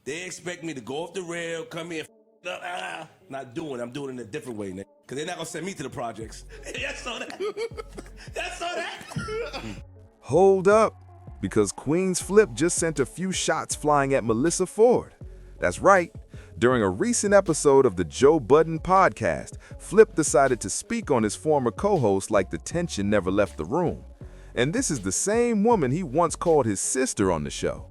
They expect me to go off the rail, come here, not doing it. I'm doing it in a different way, nigga. Because they're not going to send me to the projects. Y'all saw that? Y'all saw that? Hold up, because Queenzflip just sent a few shots flying at Melyssa Ford. That's right. During a recent episode of the Joe Budden podcast, Flip decided to speak on his former co-host like the tension never left the room. And this is the same woman he once called his sister on the show.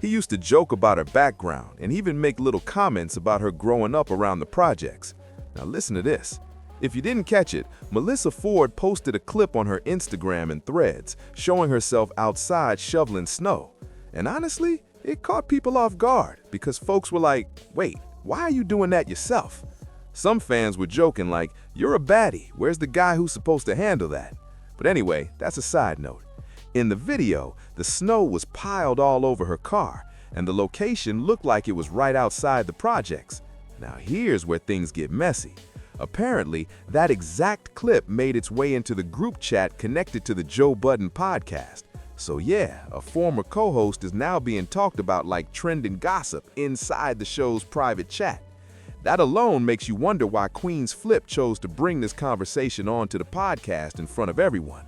He used to joke about her background and even make little comments about her growing up around the projects. Now listen to this. If you didn't catch it, Melyssa Ford posted a clip on her Instagram and Threads showing herself outside shoveling snow. And honestly, it caught people off guard because folks were like, wait, why are you doing that yourself? Some fans were joking like, you're a baddie, where's the guy who's supposed to handle that? But anyway, that's a side note. In the video, the snow was piled all over her car, and the location looked like it was right outside the projects. Now here's where things get messy. Apparently, that exact clip made its way into the group chat connected to the Joe Budden podcast. So yeah, a former co-host is now being talked about like trending gossip inside the show's private chat. That alone makes you wonder why Queenzflip chose to bring this conversation onto the podcast in front of everyone.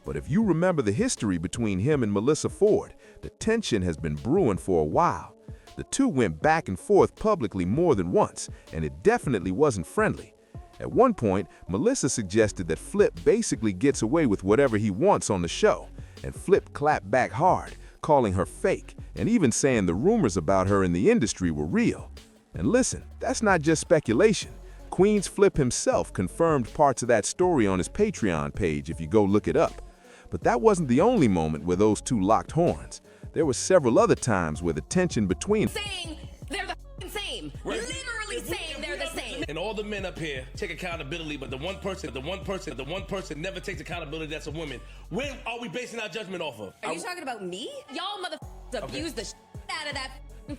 But if you remember the history between him and Melyssa Ford, the tension has been brewing for a while. The two went back and forth publicly more than once, and it definitely wasn't friendly. At one point, Melyssa suggested that Flip basically gets away with whatever he wants on the show, and Flip clapped back hard, calling her fake, and even saying the rumors about her in the industry were real. And listen, that's not just speculation. Queenzflip himself confirmed parts of that story on his Patreon page if you go look it up. But that wasn't the only moment where those two locked horns. There were several other times where the tension between saying they're the same. Right. Literally saying they're the same. And all the men up here take accountability, but the one person never takes accountability, that's a woman. When are we basing our judgment off of? Are you talking about me? Y'all abuse the out of that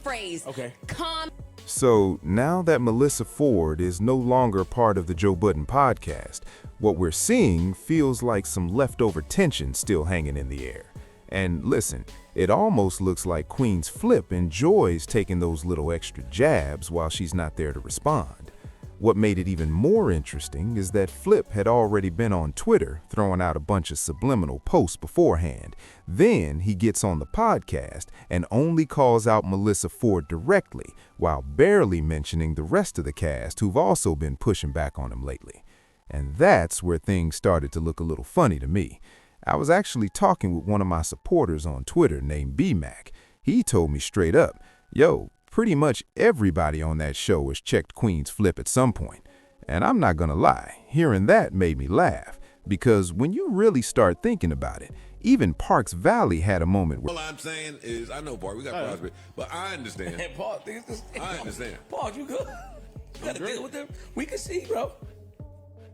phrase. Okay. Calm. So now that Melyssa Ford is no longer part of the Joe Budden podcast, what we're seeing feels like some leftover tension still hanging in the air. And listen, it almost looks like Queenzflip enjoys taking those little extra jabs while she's not there to respond. What made it even more interesting is that Flip had already been on Twitter throwing out a bunch of subliminal posts beforehand. Then he gets on the podcast and only calls out Melyssa Ford directly, while barely mentioning the rest of the cast who've also been pushing back on him lately. And that's where things started to look a little funny to me. I was actually talking with one of my supporters on Twitter named B-Mac. He told me straight up, yo, pretty much everybody on that show has checked Queenzflip at some point. And I'm not gonna lie, hearing that made me laugh, because when you really start thinking about it, even Parks Valley had a moment where— All I'm saying is, I know, Park, we got problems, but I understand. Hey, Paul, I understand. Paul, you good? You gotta deal with them. We can see, bro.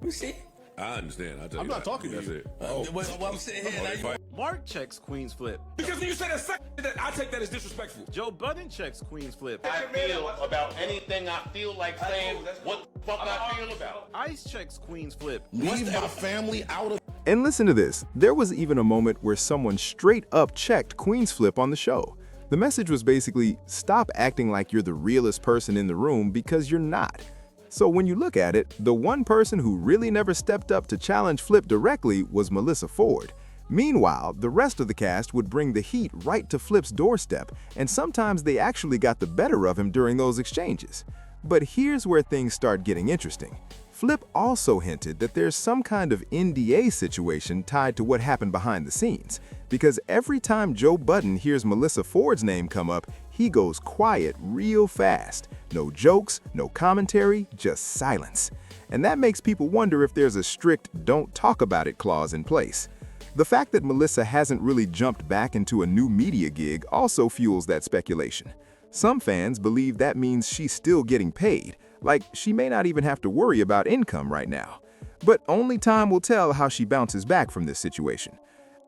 We see. I understand. I'll tell I'm you not that. talking to That's you. it. Well, I'm sitting here now. Mark checks Queenzflip. Because when you say that, I take that as disrespectful. Joe Budden checks Queenzflip. I feel about anything I feel like saying what the fuck I feel about. Ice checks Queenzflip. Leave my family out of. And listen to this, there was even a moment where someone straight up checked Queenzflip on the show. The message was basically, stop acting like you're the realest person in the room because you're not. So when you look at it, the one person who really never stepped up to challenge Flip directly was Melyssa Ford. Meanwhile, the rest of the cast would bring the heat right to Flip's doorstep, and sometimes they actually got the better of him during those exchanges. But here's where things start getting interesting. Flip also hinted that there's some kind of NDA situation tied to what happened behind the scenes, because every time Joe Budden hears Melyssa Ford's name come up, he goes quiet real fast. No jokes, no commentary, just silence. And that makes people wonder if there's a strict "don't talk about it" clause in place. The fact that Melyssa hasn't really jumped back into a new media gig also fuels that speculation. Some fans believe that means she's still getting paid, like she may not even have to worry about income right now. But only time will tell how she bounces back from this situation.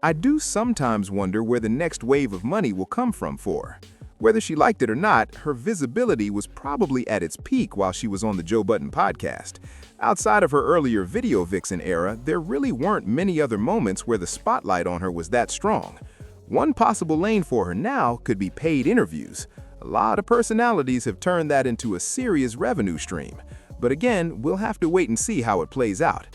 I do sometimes wonder where the next wave of money will come from for her. Whether she liked it or not, her visibility was probably at its peak while she was on the Joe Budden podcast. Outside of her earlier video vixen era, there really weren't many other moments where the spotlight on her was that strong. One possible lane for her now could be paid interviews. A A lot of personalities have turned that into a serious revenue stream. But again, we'll have to wait and see how it plays out.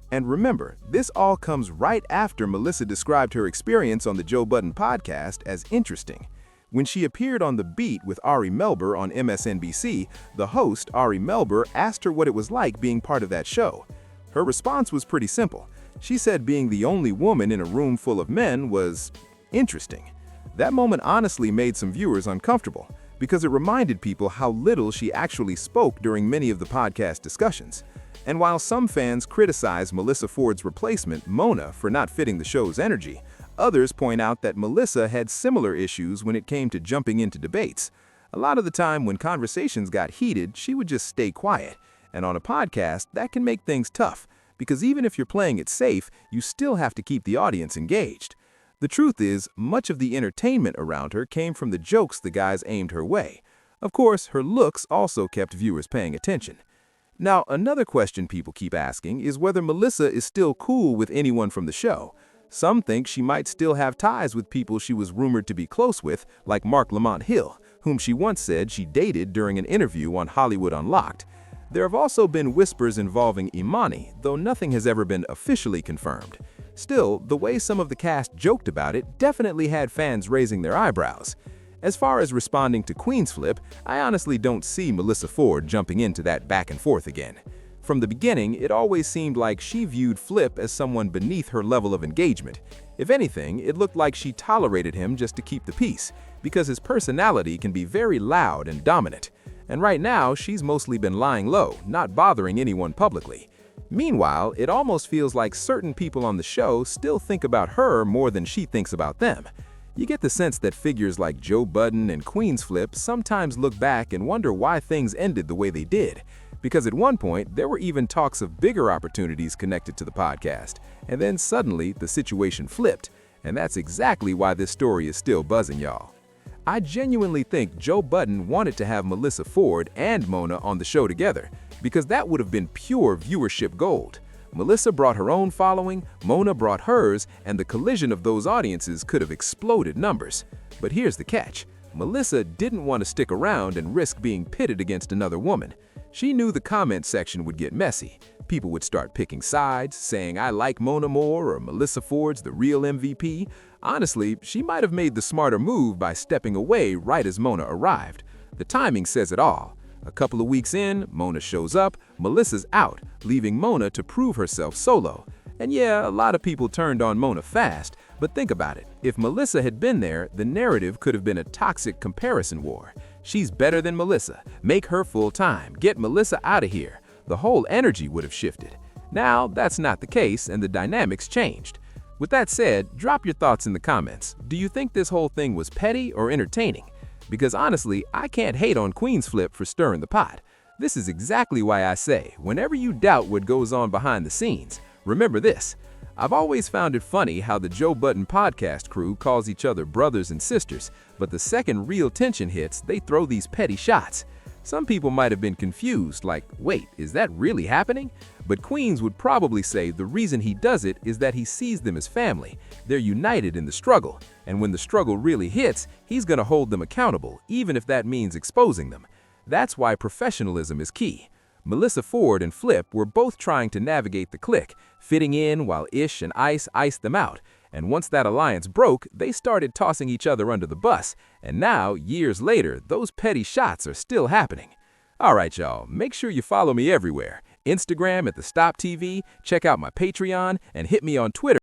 And remember, this all comes right after Melyssa described her experience on the Joe Budden podcast as interesting. When she appeared on The Beat with Ari Melber on MSNBC, the host, Ari Melber, asked her what it was like being part of that show. Her response was pretty simple. She said being the only woman in a room full of men was interesting. That moment honestly made some viewers uncomfortable, because it reminded people how little she actually spoke during many of the podcast discussions. And while some fans criticize Melyssa Ford's replacement, Mona, for not fitting the show's energy, others point out that Melyssa had similar issues when it came to jumping into debates. A lot of the time when conversations got heated, she would just stay quiet. And on a podcast, that can make things tough, because even if you're playing it safe, you still have to keep the audience engaged. The truth is, much of the entertainment around her came from the jokes the guys aimed her way. Of course, her looks also kept viewers paying attention. Now, another question people keep asking is whether Melyssa is still cool with anyone from the show. Some think she might still have ties with people she was rumored to be close with, like Mark Lamont Hill, whom she once said she dated during an interview on Hollywood Unlocked. There have also been whispers involving Imani, though nothing has ever been officially confirmed. Still, the way some of the cast joked about it definitely had fans raising their eyebrows. As far as responding to Queenzflip, I honestly don't see Melyssa Ford jumping into that back and forth again. From the beginning, it always seemed like she viewed Flip as someone beneath her level of engagement. If anything, it looked like she tolerated him just to keep the peace, because his personality can be very loud and dominant. And right now, she's mostly been lying low, not bothering anyone publicly. Meanwhile, it almost feels like certain people on the show still think about her more than she thinks about them. You get the sense that figures like Joe Budden and Queenzflip sometimes look back and wonder why things ended the way they did. Because at one point, there were even talks of bigger opportunities connected to the podcast. And then suddenly, the situation flipped. And that's exactly why this story is still buzzing, y'all. I genuinely think Joe Budden wanted to have Melyssa Ford and Mona on the show together, because that would have been pure viewership gold. Melyssa brought her own following, Mona brought hers, and the collision of those audiences could have exploded numbers. But here's the catch. Melyssa didn't want to stick around and risk being pitted against another woman. She knew the comment section would get messy. People would start picking sides, saying I like Mona more or Melyssa Ford's the real MVP. Honestly, she might have made the smarter move by stepping away right as Mona arrived. The timing says it all. A couple of weeks in, Mona shows up, Melyssa's out, leaving Mona to prove herself solo. And yeah, a lot of people turned on Mona fast, but think about it. If Melyssa had been there, the narrative could have been a toxic comparison war. She's better than Melyssa. Make her full-time. Get Melyssa out of here. The whole energy would have shifted. Now, that's not the case, and the dynamics changed. With that said, drop your thoughts in the comments. Do you think this whole thing was petty or entertaining? Because honestly, I can't hate on Queenzflip for stirring the pot. This is exactly why I say, whenever you doubt what goes on behind the scenes, remember this. I've always found it funny how the Joe Budden podcast crew calls each other brothers and sisters, but the second real tension hits, they throw these petty shots. Some people might have been confused, like, wait, is that really happening? But Queens would probably say the reason he does it is that he sees them as family. They're united in the struggle, and when the struggle really hits, he's gonna hold them accountable, even if that means exposing them. That's why professionalism is key. Melyssa Ford and Flip were both trying to navigate the clique, fitting in while Ish and Ice iced them out. And once that alliance broke, they started tossing each other under the bus. And now, years later, those petty shots are still happening. Alright y'all, make sure you follow me everywhere. Instagram at The Stop TV, check out my Patreon, and hit me on Twitter